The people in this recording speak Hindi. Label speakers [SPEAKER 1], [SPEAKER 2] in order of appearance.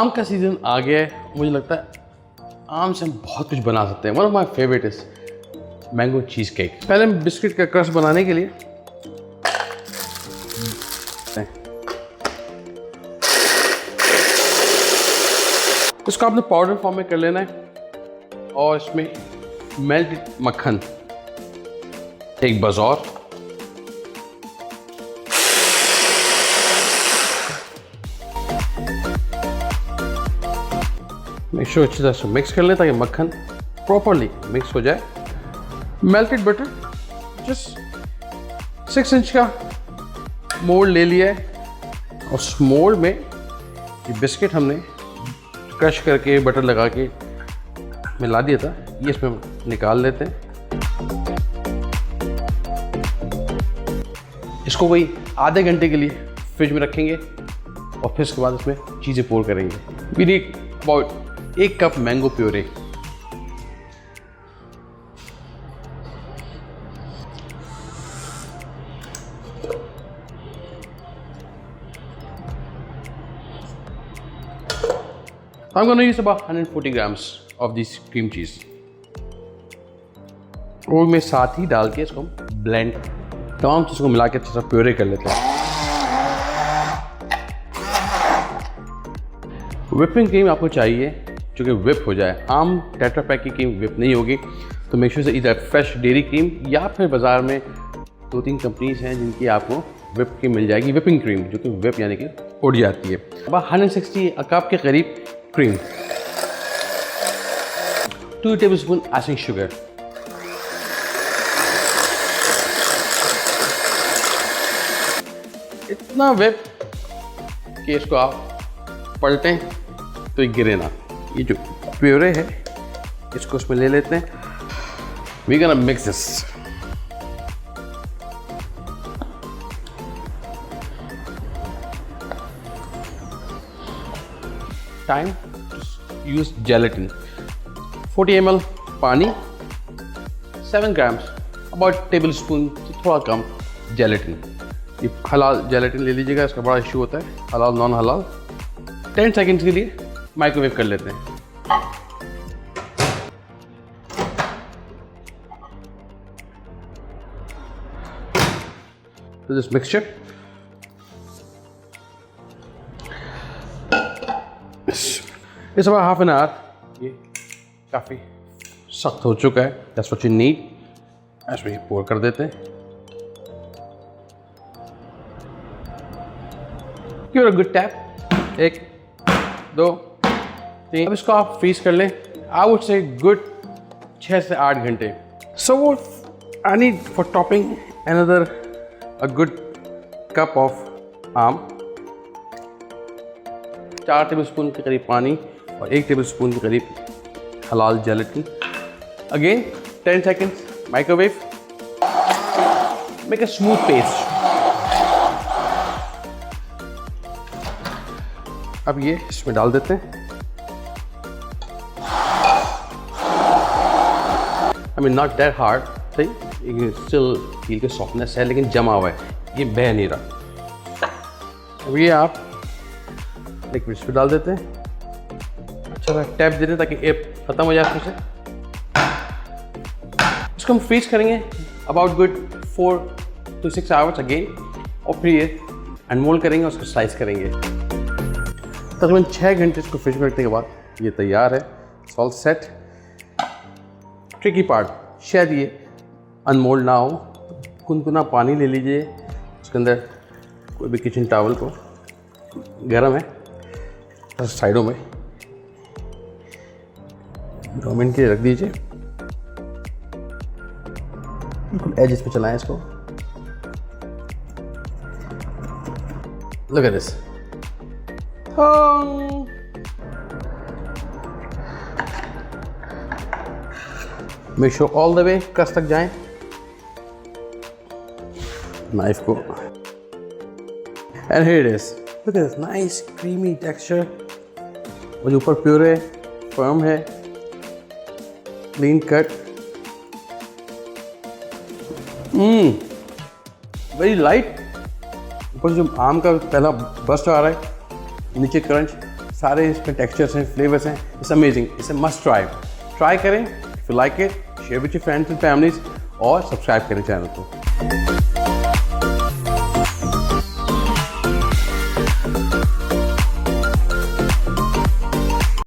[SPEAKER 1] आम का सीज़न आ गया है। मुझे लगता है आम से हम बहुत कुछ बना सकते हैं। One of my favourite is mango cheese cake. पहले हम बिस्किट का क्रस्ट बनाने के लिए इसको आपने पाउडर फॉर्म में कर लेना है और इसमें मेल्टेड मक्खन, एक बज़ौर, मेक श्योर अच्छी तरह से मिक्स कर लें ताकि मक्खन प्रॉपरली मिक्स हो जाए। मेल्टेड बटर, जस्ट 6 इंच का मोल्ड ले लिया है और उस मोल्ड में ये बिस्किट हमने क्रश करके बटर लगा के मिला दिया था, ये इसमें निकाल लेते हैं। इसको वही आधे घंटे के लिए फ्रिज में रखेंगे और फिर उसके बाद इसमें चीज़ें पोर करेंगे। We need about 1 cup mango puree. I'm going to use about 140 grams of this cream cheese. और मैं साथ ही डाल के इसको ब्लेंड तमाम चीज़ों को मिला के अच्छे से प्योरे कर लेते हैं। व्हिपिंग क्रीम आपको चाहिए जो कि व्हिप हो जाए। आम टेट्रा पैक की क्रीम व्हिप नहीं होगी, तो मेक श्योर से इधर फ्रेश डेयरी क्रीम या फिर बाज़ार में 2-3 कंपनीज हैं जिनकी आपको व्हिप क्रीम मिल जाएगी, व्हिपिंग क्रीम जो कि व्हिप यानी कि उड़ जाती है। अब 160 कप के करीब क्रीम, 2 टेबलस्पून आइसिंग शुगर, इतना व्हिप कि इसको आप पलटें तो ये गिरे ना। ये जो प्योरे है इसको उसमें ले लेते हैं। We gonna mix this. Time use gelatin, 40 ml पानी, 7 ग्राम्स, अबाउट टेबल स्पून से थोड़ा कम जेलेटिन। ये हलाल जेलेटिन ले लीजिएगा, इसका बड़ा इशू होता है, हलाल नॉन हलाल। 10 सेकेंड्स के लिए माइक्रोवेव कर लेते हैं। तो दिस मिक्सचर इस about हाफ एन आवर। ये काफ़ी सख्त हो चुका है। That's what you need. इसमें पोर कर देते हैं। Give it a good tap. 1 2 3। अब इसको आप फ्रीज कर लें। आई वुड से गुड 6 से 8 घंटे। सो वो I need for topping another a good cup of आम, 4 टेबलस्पून के करीब पानी और 1 टेबलस्पून के करीब हलाल gelatin. Again 10 seconds microwave. Make a smooth paste. अब ये इसमें डाल देते हैं। I mean not that hard, सही, स्टिल फील के सॉफ्टनेस है लेकिन जमा हुआ है, ये बह नहीं रहा। अब ये आप लिक्विड इसमें डाल देते हैं। अच्छा सा टैप देते हैं ताकि एप खत्म हो जाए इसमें से। इसको हम फ्रीज करेंगे about good 4 to 6 hours again, और फिर ये अनमोल्ड करेंगे, उसको स्लाइस करेंगे। तकरीबन 6 घंटे इसको फ्रिज में रखने के बाद ये तैयार है, ऑल सेट। ट्रिकी पार्ट, शायद ये अनमोल्ड ना हो, कुनकुना पानी ले लीजिए, उसके अंदर कोई भी किचन टॉवल को, गर्म है, साइडों में 2 मिनट के लिए रख दीजिए। बिल्कुल एज पे चलाएं इसको। Look at this. Make sure all the way कस तक जाएं। नाइफ को, and here it is. Look at this nice creamy texture. और जो ऊपर प्योरे फर्म है, क्लीन कट, वेरी लाइट। ऊपर जो आम का पहला बस्ट आ रहा है, नीचे क्रंच, सारे इसमें टेक्सचर्स हैं, फ्लेवर्स हैं, it's amazing, it's must try करें। If you like it share with your friends and families और सब्सक्राइब करें चैनल को।